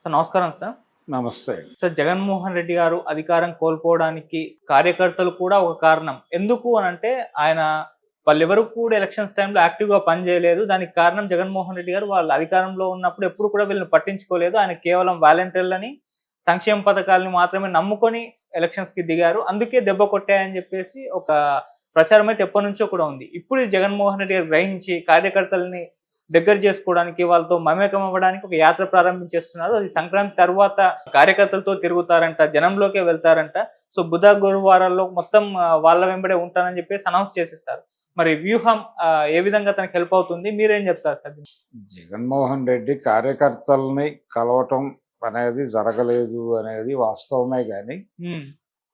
Sir నమస్కారం sir. నమస్తే. Sir Jaganmohan Reddy గారు అధికారం కోల్పోవడానికి కార్యకర్తలు కూడా ఒక కారణం. ఎందుకు అనంటే ఆయన వాళ్ళెవరు కూడా ఎలక్షన్స్ టైమ్‌లో యాక్టివ్‌గా పనిచేయలేదు. దానికి కారణం జగన్మోహన్ రెడ్డి గారు వాళ్ళు అధికారంలో ఉన్నప్పుడు ఎప్పుడు కూడా వీళ్ళని పట్టించుకోలేదు. ఆయన కేవలం వాలంటీర్లని, సంక్షేమ పథకాలని మాత్రమే నమ్ముకొని ఎలక్షన్స్‌కి దిగారు. అందుకే దెబ్బ కొట్టాయని చెప్పేసి ఒక ప్రచారం అయితే ఎప్పటినుంచో కూడా ఉంది. ఇప్పుడు ఈ జగన్మోహన్ రెడ్డి గారు గ్రహించి కార్యకర్తలని దగ్గర చేసుకోవడానికి, వాళ్ళతో మమేకం అవ్వడానికి ఒక యాత్ర ప్రారంభించేస్తున్నారు. అది సంక్రాంతి తర్వాత కార్యకర్తలతో తిరుగుతారంట. జనంలోకే వెళ్తారంట. సో, బుధ, గురువారాల్లో మొత్తం వాళ్ళ వెంబడే ఉంటానని చెప్పేసి అనౌన్స్ చేసేసారు. మరి వ్యూహం ఏ విధంగా తనకి హెల్ప్ అవుతుంది? మీరేం చెప్తారు సార్ దీనికి? జగన్మోహన్ రెడ్డి కార్యకర్తల్ని కలవటం అనేది జరగలేదు అనేది వాస్తవమే గాని, హ్మ్.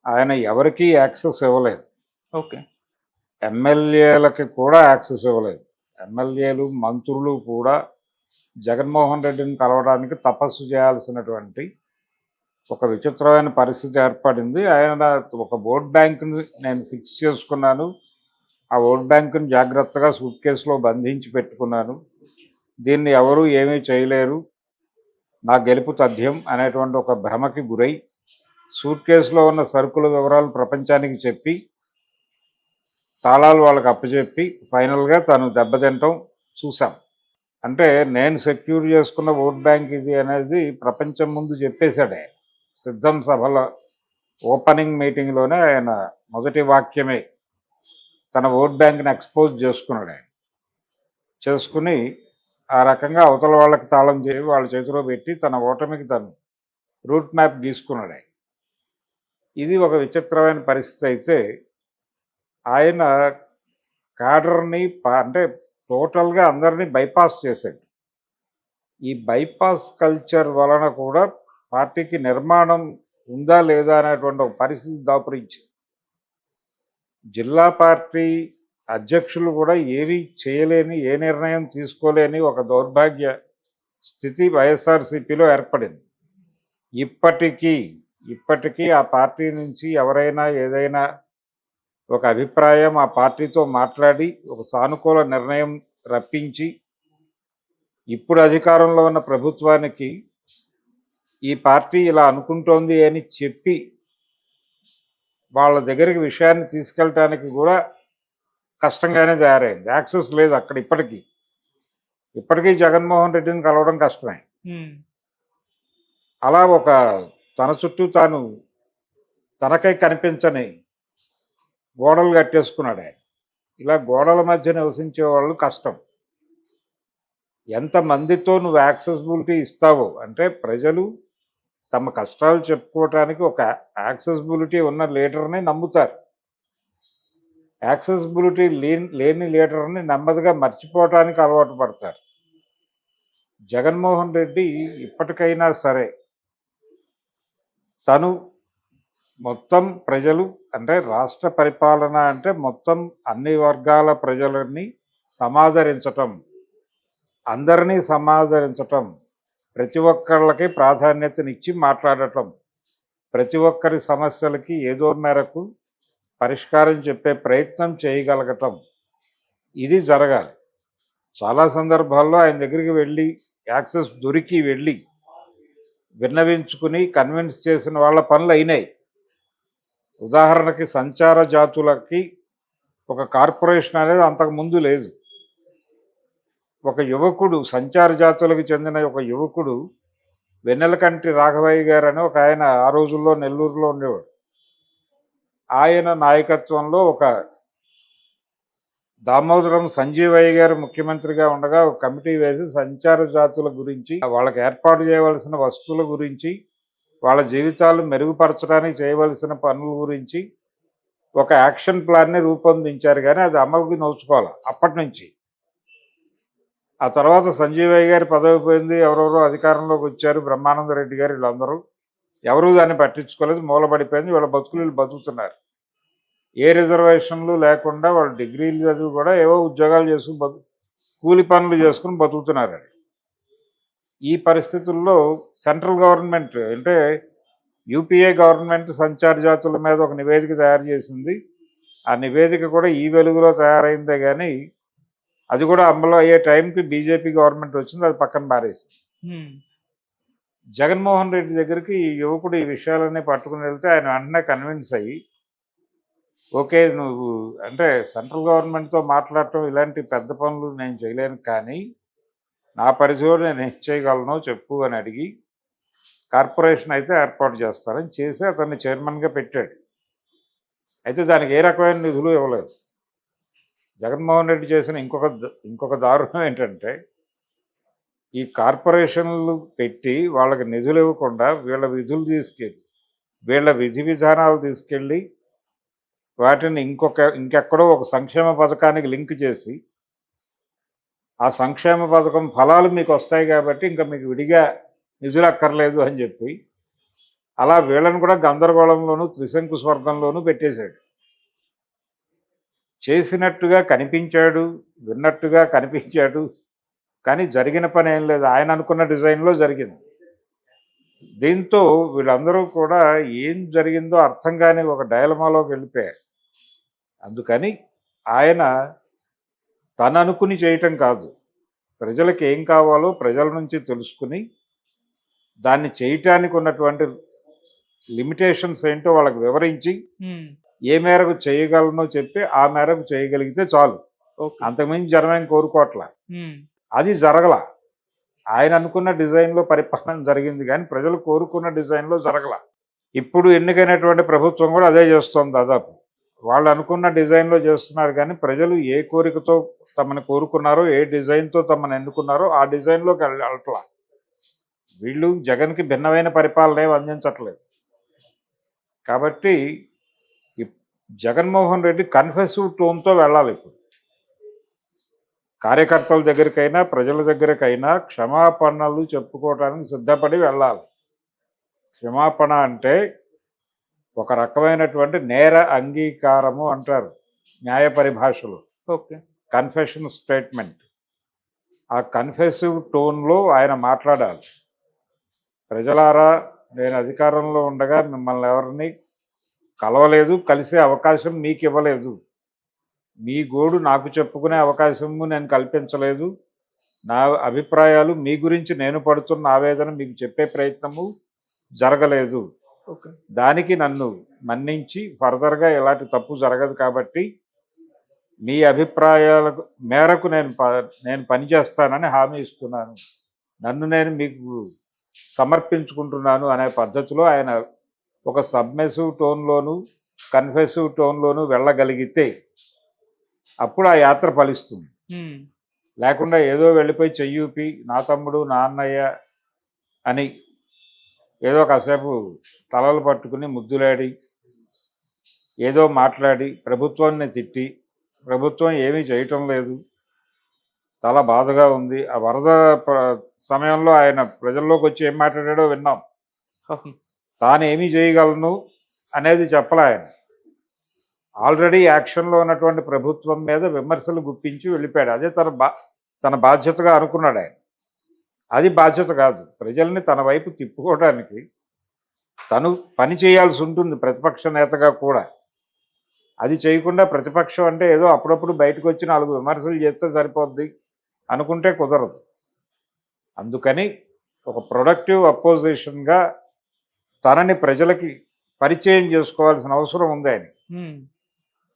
ఆయన ఎవరికీ యాక్సెస్ ఇవ్వలేదు. ఓకే. ఎమ్మెల్యేలకి కూడా యాక్సెస్ ఇవ్వలేదు. ఎమ్మెల్యేలు, మంత్రులు కూడా జగన్మోహన్ రెడ్డిని కలవడానికి తపస్సు చేయాల్సినటువంటి ఒక విచిత్రమైన పరిస్థితి ఏర్పడింది. ఆయన ఒక ఓట్ బ్యాంక్‌ని నేను ఫిక్స్ చేసుకున్నాను. ఆ ఓట్ బ్యాంక్‌ని జాగ్రత్తగా సూట్ కేస్‌లో బంధించి పెట్టుకున్నాను. దీన్ని ఎవరు ఏమీ చేయలేరు. నా గెలుపు తథ్యం అనేటువంటి ఒక భ్రమకి గురై, సూట్ కేస్‌లో ఉన్న సరుకుల వివరాలు ప్రపంచానికి చెప్పి, తాళాలు వాళ్ళకి అప్పజెప్పి, ఫైనల్‌గా తను దెబ్బతినటం చూసాం. అంటే నేను సెక్యూర్ చేసుకున్న ఓట్ బ్యాంక్ ఇది అనేది ప్రపంచం ముందు చెప్పేశాడు ఆయన. సిద్ధం సభల ఓపెనింగ్ మీటింగ్‌లోనే ఆయన మొదటి వాక్యమే తన ఓట్ బ్యాంక్‌ని ఎక్స్‌పోజ్ చేసుకున్నాడు ఆయన. చేసుకుని ఆ రకంగా అవతల వాళ్ళకి తాళం చేయి వాళ్ళ చేతిలో పెట్టి తన ఓటమికి తను రూట్ మ్యాప్ గీసుకున్నాడు ఆయన. ఇది ఒక విచిత్రమైన పరిస్థితి అయితే ఆయన క్యాడర్‌ని అంటే టోటల్‌గా అందరినీ బైపాస్ చేశాడు. ఈ బైపాస్ కల్చర్ వలన కూడా పార్టీకి నిర్మాణం ఉందా లేదా అనేటువంటి ఒక పరిస్థితి దాపురించింది. జిల్లా పార్టీ అధ్యక్షులు కూడా ఏమీ చేయలేని, ఏ నిర్ణయం తీసుకోలేని ఒక దౌర్భాగ్య స్థితి వైఎస్ఆర్‌సీపీలో ఏర్పడింది. ఇప్పటికీ ఆ పార్టీ నుంచి ఎవరైనా ఏదైనా ఒక అభిప్రాయం ఆ పార్టీతో మాట్లాడి ఒక సానుకూల నిర్ణయం రప్పించి, ఇప్పుడు అధికారంలో ఉన్న ప్రభుత్వానికి ఈ పార్టీ ఇలా అనుకుంటోంది అని చెప్పి వాళ్ళ దగ్గరికి విషయాన్ని తీసుకెళ్ళటానికి కూడా కష్టంగానే తయారైంది. యాక్సెస్ లేదు అక్కడ ఇప్పటికీ జగన్మోహన్ రెడ్డిని కలవడం కష్టమే. అలా ఒక తన చుట్టూ తాను తనకై కనిపించని గోడలు కట్టేసుకున్నాడు ఆయన. ఇలా గోడల మధ్య నివసించే వాళ్ళు కష్టం. ఎంతమందితో నువ్వు యాక్సెసిబిలిటీ ఇస్తావో, అంటే ప్రజలు తమ కష్టాలు చెప్పుకోవటానికి ఒక యాక్సెసిబిలిటీ ఉన్న లీడర్ని నమ్ముతారు. యాక్సెసిబిలిటీ లేని లీడర్ని నెమ్మదిగా మర్చిపోవటానికి అలవాటు పడతారు. జగన్మోహన్ రెడ్డి ఇప్పటికైనా సరే తను మొత్తం ప్రజలు, అంటే రాష్ట్ర పరిపాలన అంటే మొత్తం అన్ని వర్గాల ప్రజలని సమాదరించటం, అందరినీ సమాదరించటం, ప్రతి ఒక్కళ్ళకి ప్రాధాన్యతనిచ్చి మాట్లాడటం, ప్రతి ఒక్కరి సమస్యలకి ఏదో మేరకు పరిష్కారం చెప్పే ప్రయత్నం చేయగలగటం, ఇది జరగాలి. చాలా సందర్భాల్లో ఆయన దగ్గరికి వెళ్ళి యాక్సెస్ దొరికి వెళ్ళి విన్నవించుకుని కన్విన్స్ చేసిన వాళ్ళ పనులు అయినాయి. ఉదాహరణకి సంచార జాతులకి ఒక కార్పొరేషన్ అనేది అంతకుముందు లేదు. ఒక యువకుడు, సంచార జాతులకు చెందిన ఒక యువకుడు, వెన్నెలకంటి రాఘవయ్య గారు అని ఒక ఆయన ఆ రోజుల్లో నెల్లూరులో ఉండేవాడు. ఆయన నాయకత్వంలో ఒక దామోదరం సంజీవయ్య గారు ముఖ్యమంత్రిగా ఉండగా ఒక కమిటీ వేసి సంచార జాతుల గురించి, వాళ్ళకి ఏర్పాటు చేయవలసిన వస్తువుల గురించి, వాళ్ళ జీవితాలు మెరుగుపరచడానికి చేయవలసిన పనుల గురించి ఒక యాక్షన్ ప్లాన్ని రూపొందించారు. కానీ అది అమలుకి నోచుకోవాలి అప్పటి నుంచి. ఆ తర్వాత సంజీవయ్య గారి పదవి పోయింది, ఎవరెవరో అధికారంలోకి వచ్చారు, బ్రహ్మానంద రెడ్డి గారు, వీళ్ళందరూ ఎవరూ దాన్ని పట్టించుకోలేదు, మూలబడిపోయింది. వీళ్ళ బతుకులు వీళ్ళు బతుకుతున్నారు. ఏ రిజర్వేషన్లు లేకుండా వాళ్ళు డిగ్రీలు చదివి కూడా ఏవో ఉద్యోగాలు చేసుకుని కూలి పనులు చేసుకుని బతుకుతున్నారు. ఈ పరిస్థితుల్లో సెంట్రల్ గవర్నమెంట్ అంటే యూపీఏ గవర్నమెంట్ సంచార జాతుల మీద ఒక నివేదిక తయారు చేసింది. ఆ నివేదిక కూడా ఈ వెలుగులో తయారైందే కానీ అది కూడా అమలు అయ్యే టైంకి బీజేపీ గవర్నమెంట్ వచ్చింది, అది పక్కన పారేసింది. జగన్మోహన్ రెడ్డి దగ్గరికి ఈ యువకుడు ఈ విషయాలన్నీ పట్టుకుని వెళ్తే ఆయన వెంటనే కన్విన్స్ అయ్యి, ఓకే నువ్వు అంటే సెంట్రల్ గవర్నమెంట్తో మాట్లాడటం ఇలాంటి పెద్ద పనులు నేను చేయలేను, కానీ నా పరిధిలో నేను ఏం చేయగలను చెప్పు అని అడిగి కార్పొరేషన్ అయితే ఏర్పాటు చేస్తారని చేసి అతన్ని చైర్మన్గా పెట్టాడు. అయితే దానికి ఏ రకమైన నిధులు ఇవ్వలేదు. జగన్మోహన్ రెడ్డి చేసిన ఇంకొక దారుణం ఏంటంటే, ఈ కార్పొరేషన్లు పెట్టి వాళ్ళకి నిధులు ఇవ్వకుండా వీళ్ళ విధులు తీసుకెళ్ళి వీళ్ళ విధి విధానాలు తీసుకెళ్ళి వాటిని ఇంకెక్కడో ఒక సంక్షేమ పథకానికి లింక్ చేసి, ఆ సంక్షేమ పథకం ఫలాలు మీకు వస్తాయి కాబట్టి ఇంకా మీకు విడిగా నిధులు అక్కర్లేదు అని చెప్పి అలా వీళ్ళని కూడా గందరగోళంలోనూ త్రిశంకు స్వర్గంలోనూ పెట్టేశాడు. చేసినట్టుగా కనిపించాడు, విన్నట్టుగా కనిపించాడు, కానీ జరిగిన పని ఏం లేదు. ఆయన అనుకున్న డిజైన్లో జరిగింది. దీంతో వీళ్ళందరూ కూడా ఏం జరిగిందో అర్థం కాని ఒక డైలమాలోకి వెళ్ళిపోయారు. అందుకని ఆయన తను అనుకుని చేయటం కాదు, ప్రజలకు ఏం కావాలో ప్రజల నుంచి తెలుసుకుని దాన్ని చేయటానికి ఉన్నటువంటి లిమిటేషన్స్ ఏంటో వాళ్ళకి వివరించి ఏ మేరకు చేయగలనో చెప్పి ఆ మేరకు చేయగలిగితే చాలు. అంతకుమించి జనమేం కోరుకోవట్లా. అది జరగల. ఆయన అనుకున్న డిజైన్లో పరిపాలన జరిగింది, కానీ ప్రజలు కోరుకున్న డిజైన్లో జరగల. ఇప్పుడు ఎన్నికైనటువంటి ప్రభుత్వం కూడా అదే చేస్తోంది. దాదాపు వాళ్ళు అనుకున్న డిజైన్లో చేస్తున్నారు, కానీ ప్రజలు ఏ కోరికతో తమను కోరుకున్నారో, ఏ డిజైన్తో తమను ఎన్నుకున్నారో ఆ డిజైన్లోకి వెళ్ళట్లా. వీళ్ళు జగన్కి భిన్నమైన పరిపాలన ఏమి అందించట్లేదు. కాబట్టి జగన్మోహన్ రెడ్డి కన్ఫెసివ్ టోన్తో వెళ్ళాలి. ఇప్పుడు కార్యకర్తల దగ్గరికైనా ప్రజల దగ్గరికైనా క్షమాపణలు చెప్పుకోవడానికి సిద్ధపడి వెళ్ళాలి. క్షమాపణ అంటే ఒక రకమైనటువంటి నేర అంగీకారము అంటారు న్యాయ పరిభాషలో. Okay, confession statement. ఆ కన్ఫెసివ్ టోన్లో ఆయన మాట్లాడాలి. ప్రజలారా, నేను అధికారంలో ఉండగా మిమ్మల్ని ఎవరిని కలవలేదు, కలిసే అవకాశం మీకు ఇవ్వలేదు, మీ గోడు నాకు చెప్పుకునే అవకాశము నేను కల్పించలేదు, నా అభిప్రాయాలు మీ గురించి నేను పడుతున్న ఆవేదన మీకు చెప్పే ప్రయత్నము జరగలేదు. దానికి నన్ను మన్నించి ఫర్దర్గా ఎలాంటి తప్పు జరగదు కాబట్టి మీ అభిప్రాయాల మేరకు నేను పనిచేస్తానని హామీ ఇస్తున్నాను, నన్ను నేను మీకు సమర్పించుకుంటున్నాను అనే పద్ధతిలో ఆయన ఒక సబ్మెసివ్ టోన్లోను కన్ఫెసివ్ టోన్లోను వెళ్ళగలిగితే అప్పుడు ఆ యాత్ర ఫలిస్తుంది. లేకుండా ఏదో వెళ్ళిపోయి చెయ్యూపి నా తమ్ముడు నా అన్నయ్య అని ఏదో కాసేపు తలలు పట్టుకుని ముద్దులాడి ఏదో మాట్లాడి ప్రభుత్వాన్ని తిట్టి ప్రభుత్వం ఏమీ చేయటం లేదు, చాలా బాధగా ఉంది. ఆ వరద సమయంలో ఆయన ప్రజల్లోకి వచ్చి ఏం మాట్లాడాడో విన్నాం. తాను ఏమీ చేయగలను అనేది చెప్పలే ఆయన. ఆల్రెడీ యాక్షన్లో ఉన్నటువంటి ప్రభుత్వం మీద విమర్శలు గుప్పించి వెళ్ళిపోయాడు. అదే తన బాధ్యతగా అనుకున్నాడు ఆయన. అది బాధ్యత కాదు. ప్రజల్ని తన వైపు తిప్పుకోవడానికి తను పని చేయాల్సి ఉంటుంది ప్రతిపక్ష నేతగా కూడా. అది చేయకుండా ప్రతిపక్షం అంటే ఏదో అప్పుడప్పుడు బయటకు వచ్చి 4 విమర్శలు చేస్తే సరిపోద్ది అనుకుంటే కుదరదు. అందుకని ఒక ప్రొడక్టివ్ అపోజిషన్గా తనని ప్రజలకి పరిచయం చేసుకోవాల్సిన అవసరం ఉంది ఆయన.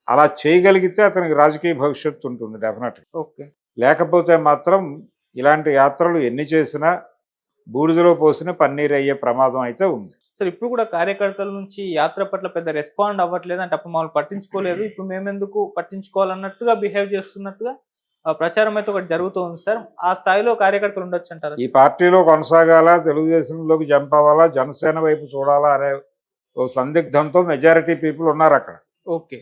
అలా చేయగలిగితే అతనికి రాజకీయ భవిష్యత్తు ఉంటుంది డెఫినెట్గా. ఓకే, లేకపోతే మాత్రం ఇలాంటి యాత్రలు ఎన్ని చేసినా బూడిదలో పోసిన పన్నీరు అయ్యే ప్రమాదం అయితే ఉంది. సార్ ఇప్పుడు కూడా కార్యకర్తల నుంచి యాత్ర పట్ల పెద్ద రెస్పాండ్ అవ్వట్లేదు అంటే అప్పుడు మమ్మల్ని పట్టించుకోలేదు, ఇప్పుడు మేమెందుకు పట్టించుకోవాలన్నట్టుగా బిహేవ్ చేస్తున్నట్టుగా ప్రచారం అయితే ఒకటి జరుగుతుంది సార్. ఆ స్థాయిలో కార్యకర్తలు ఉండొచ్చు అంటారు. ఈ పార్టీలో కొనసాగాలా, తెలుగుదేశంలోకి జంప్ అవ్వాలా, జనసేన వైపు చూడాలా అనే ఓ సందిగ్ధంతో మెజారిటీ పీపుల్ ఉన్నారు అక్కడ. ఓకే,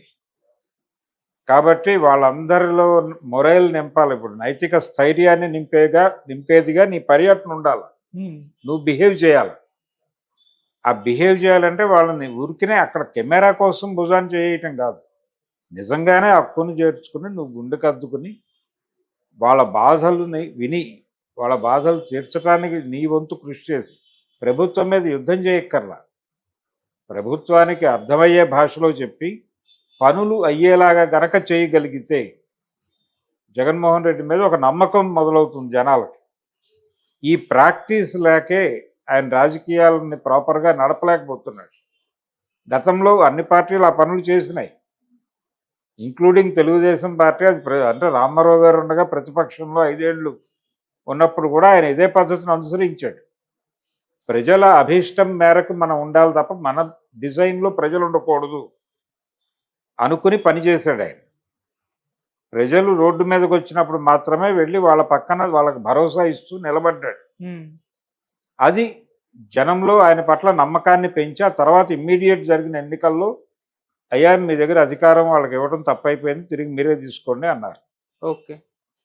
కాబట్టి వాళ్ళందరిలో మొరైల్ నింపాలి. ఇప్పుడు నైతిక స్థైర్యాన్ని నింపేదిగా నీ పర్యటన ఉండాలి. నువ్వు బిహేవ్ చేయాలి. ఆ బిహేవ్ చేయాలంటే వాళ్ళని ఊరికినే అక్కడ కెమెరా కోసం భుజాన్ని చేయటం కాదు, నిజంగానే హక్కుని చేర్చుకుని నువ్వు గుండెకద్దుకుని వాళ్ళ బాధలని విని వాళ్ళ బాధలు తీర్చడానికి నీ వంతు కృషి చేసి ప్రభుత్వం మీద యుద్ధం చేయక్కర్లా, ప్రభుత్వానికి అర్థమయ్యే భాషలో చెప్పి పనులు అయ్యేలాగా గనక చేయగలిగితే జగన్మోహన్ రెడ్డి మీద ఒక నమ్మకం మొదలవుతుంది జనాలకి. ఈ ప్రాక్టీస్ లేకే ఆయన రాజకీయాలని ప్రాపర్గా నడపలేకపోతున్నాడు. గతంలో అన్ని పార్టీలు ఆ పనులు చేసినాయి, ఇంక్లూడింగ్ తెలుగుదేశం పార్టీ. అది అంటే రామారావు గారు ఉండగా ప్రతిపక్షంలో 5 ఏళ్ళు ఉన్నప్పుడు కూడా ఆయన ఇదే పద్ధతిని అనుసరించాడు. ప్రజల అభీష్టం మేరకు మనం ఉండాలి తప్ప మన డిజైన్లో ప్రజలు ఉండకూడదు అనుకుని పనిచేశాడు ఆయన. ప్రజలు రోడ్డు మీదకి వచ్చినప్పుడు మాత్రమే వెళ్ళి వాళ్ళ పక్కన వాళ్ళకి భరోసా ఇస్తూ నిలబడ్డాడు. అది జనంలో ఆయన పట్ల నమ్మకాన్ని పెంచి ఆ తర్వాత ఇమ్మీడియట్ జరిగిన ఎన్నికల్లో అయ్యా మీ దగ్గర అధికారం వాళ్ళకి ఇవ్వడం తప్పైపోయింది, తిరిగి మీరే తీసుకోండి అన్నారు. ఓకే.